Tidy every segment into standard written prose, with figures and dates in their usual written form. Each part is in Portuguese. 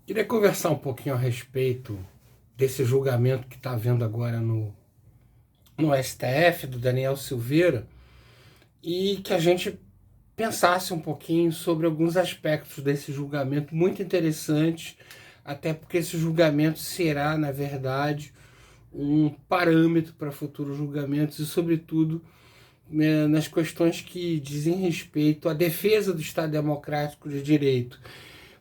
Queria conversar um pouquinho a respeito desse julgamento que está havendo agora no STF, do Daniel Silveira, e que a gente pensasse um pouquinho sobre alguns aspectos desse julgamento muito interessantes, até porque esse julgamento será, na verdade, um parâmetro para futuros julgamentos e, sobretudo, né, nas questões que dizem respeito à defesa do Estado Democrático de Direito.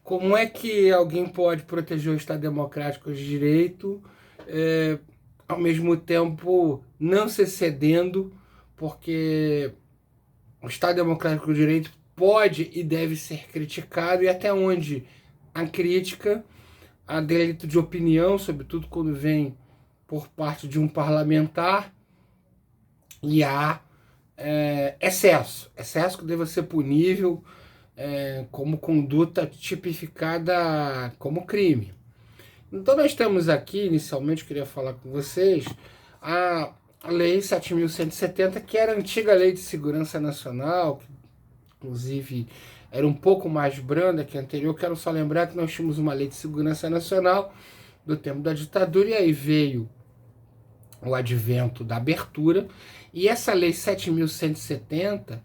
Como é que alguém pode proteger o Estado Democrático de Direito, é, ao mesmo tempo não se cedendo, porque o Estado Democrático de Direito pode e deve ser criticado, e até onde a crítica, a delito de opinião, sobretudo quando vem por parte de um parlamentar, e há excesso que deva ser punível como conduta tipificada como crime. Então nós temos aqui, inicialmente, eu queria falar com vocês, a Lei 7.170, que era a antiga Lei de Segurança Nacional, que inclusive era um pouco mais branda que a anterior. Quero só lembrar que nós tínhamos uma Lei de Segurança Nacional do tempo da ditadura, e aí veio o advento da abertura, e essa Lei 7.170,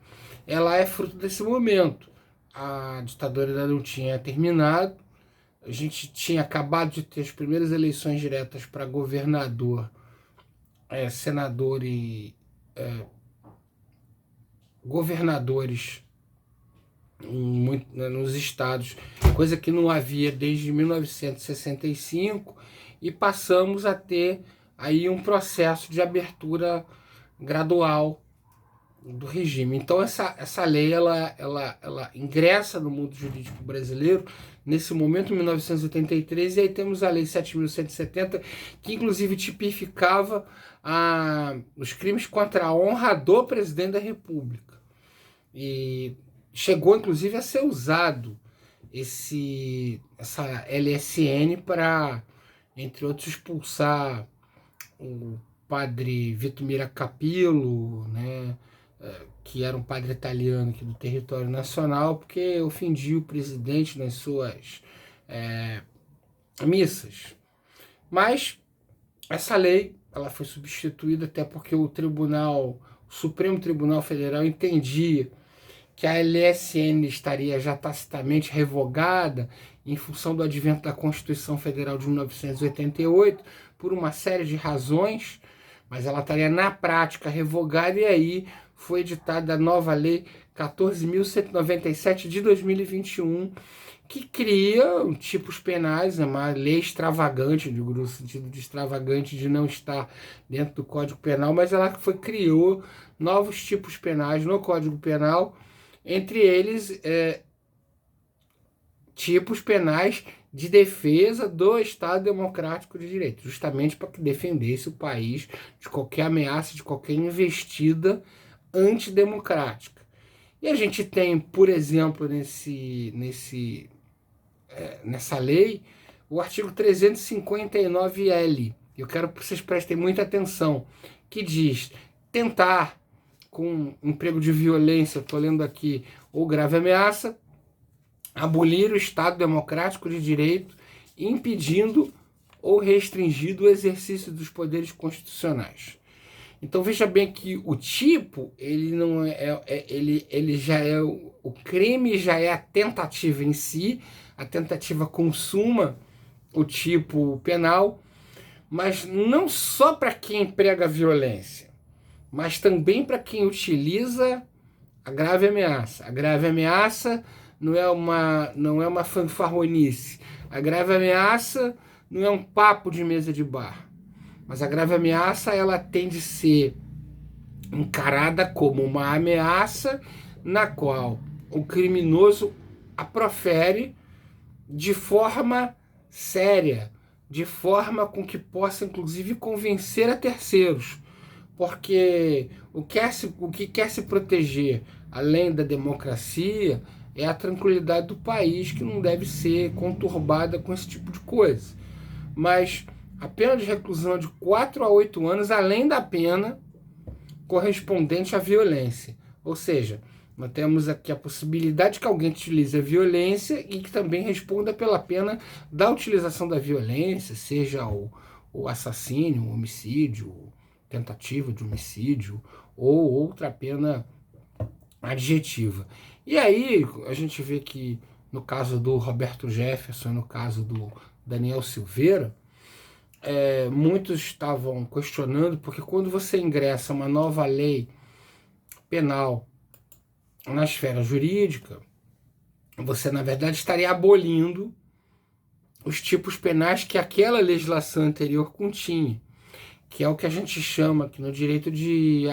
ela é fruto desse momento. A ditadura ainda não tinha terminado, a gente tinha acabado de ter as primeiras eleições diretas para governador, senador e governadores nos estados, coisa que não havia desde 1965, e passamos a ter aí um processo de abertura gradual do regime. Então essa lei ela ingressa no mundo jurídico brasileiro nesse momento, em 1983, e aí temos a Lei 7.170, que inclusive tipificava os crimes contra a honra do presidente da República. E chegou inclusive a ser usado essa LSN para, entre outros, expulsar o padre Vitor Capillo, né, que era um padre italiano aqui do território nacional, porque ofendia o presidente nas suas é, missas. Mas essa lei ela foi substituída até porque o Supremo Tribunal Federal entendia que a LSN estaria já tacitamente revogada em função do advento da Constituição Federal de 1988, por uma série de razões, mas ela estaria na prática revogada, e aí foi editada a nova Lei 14.197 de 2021, que cria tipos penais, é uma lei extravagante, digo, no sentido de extravagante de não estar dentro do Código Penal, mas ela criou novos tipos penais no Código Penal, entre eles tipos penais de defesa do Estado Democrático de Direito, justamente para que defendesse o país de qualquer ameaça, de qualquer investida antidemocrática. E a gente tem, por exemplo, nessa lei, o artigo 359L. Eu quero que vocês prestem muita atenção, que diz tentar, com emprego de violência, estou lendo aqui, ou grave ameaça, abolir o Estado Democrático de Direito, impedindo ou restringindo o exercício dos poderes constitucionais. Então veja bem que o tipo, ele não ele já é o crime, já é a tentativa em si, a tentativa consuma o tipo penal, mas não só para quem emprega violência, mas também para quem utiliza a grave ameaça. A grave ameaça não é uma fanfarronice. A grave ameaça não é um papo de mesa de bar. Mas a grave ameaça ela tem de ser encarada como uma ameaça na qual o criminoso a profere de forma séria, de forma com que possa inclusive convencer a terceiros. Porque o que quer se proteger, além da democracia, é a tranquilidade do país, que não deve ser conturbada com esse tipo de coisa. Mas a pena de reclusão é de 4 a 8 anos, além da pena correspondente à violência. Ou seja, Nós temos aqui a possibilidade que alguém utilize a violência e que também responda pela pena da utilização da violência, seja o assassínio, o homicídio, tentativa de homicídio ou outra pena adjetiva. E aí a gente vê que no caso do Roberto Jefferson, no caso do Daniel Silveira, muitos estavam questionando, porque quando você ingressa uma nova lei penal na esfera jurídica, você na verdade estaria abolindo os tipos penais que aquela legislação anterior continha, que é o que a gente chama aqui no direito de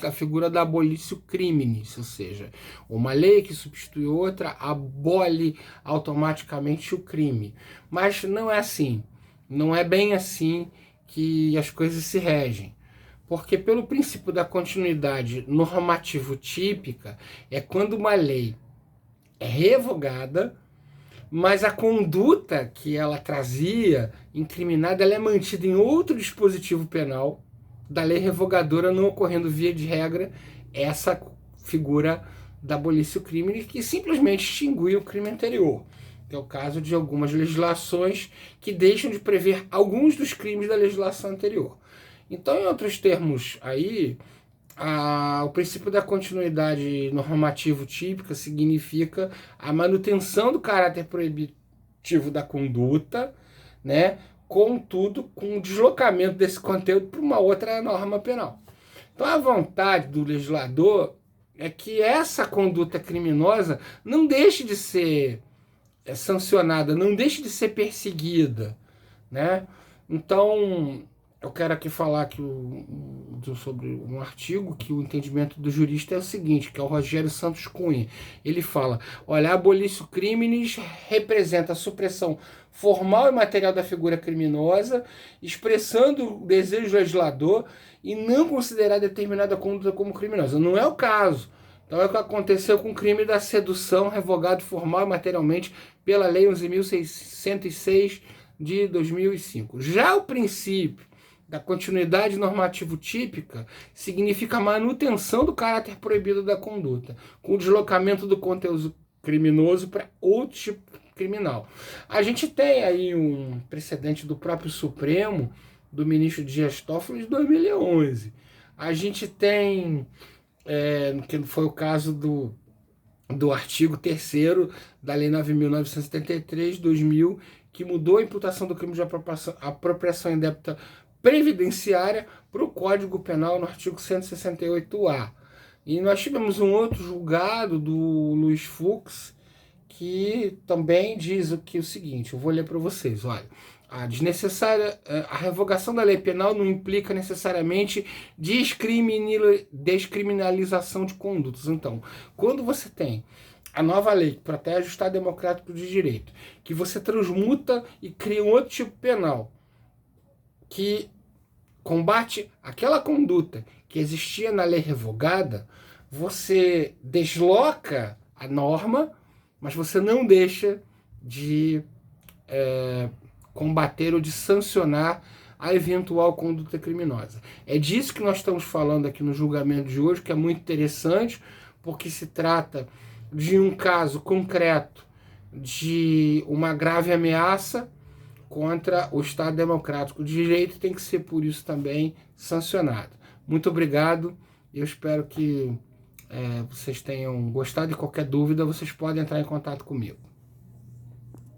a figura da abolitio criminis, ou seja, uma lei que substitui outra abole automaticamente o crime. Mas não é assim, não é bem assim que as coisas se regem. Porque pelo princípio da continuidade normativo típica, é quando uma lei é revogada, mas a conduta que ela trazia incriminada, ela é mantida em outro dispositivo penal da lei revogadora, não ocorrendo via de regra essa figura da abolitio criminis, que simplesmente extingue o crime anterior. É o caso de algumas legislações que deixam de prever alguns dos crimes da legislação anterior. Então, em outros termos, aí, o princípio da continuidade normativo típica significa a manutenção do caráter proibitivo da conduta, né? Contudo, com o deslocamento desse conteúdo para uma outra norma penal. Então, a vontade do legislador é que essa conduta criminosa não deixe de ser sancionada, não deixe de ser perseguida, né? Então, eu quero aqui falar sobre um artigo que o entendimento do jurista é o seguinte, que é o Rogério Santos Cunha. Ele fala, olha, a abolitio criminis representa a supressão formal e material da figura criminosa, expressando o desejo do legislador e não considerar determinada conduta como criminosa. Não é o caso. Então é o que aconteceu com o crime da sedução, revogado formal e materialmente pela Lei 11.606 de 2005. Já o princípio da continuidade normativo típica significa a manutenção do caráter proibido da conduta, com o deslocamento do conteúdo criminoso para outro tipo criminal. A gente tem aí um precedente do próprio Supremo, do ministro Dias Toffoli, de 2011. A gente tem, que foi o caso do artigo 3º da Lei 9.973 de 2000, que mudou a imputação do crime de apropriação indébita previdenciária para o Código Penal no artigo 168A. E nós tivemos um outro julgado do Luiz Fux, que também diz o seguinte, eu vou ler para vocês, olha, a revogação da lei penal não implica necessariamente descriminalização de condutas. Então, quando você tem a nova lei que protege o Estado Democrático de Direito, que você transmuta e cria um outro tipo penal, que combate aquela conduta que existia na lei revogada, você desloca a norma, mas você não deixa de combater ou de sancionar a eventual conduta criminosa. É disso que nós estamos falando aqui no julgamento de hoje, que é muito interessante, porque se trata de um caso concreto de uma grave ameaça contra o Estado Democrático de Direito, tem que ser por isso também sancionado. Muito obrigado, eu espero que vocês tenham gostado. E qualquer dúvida, vocês podem entrar em contato comigo.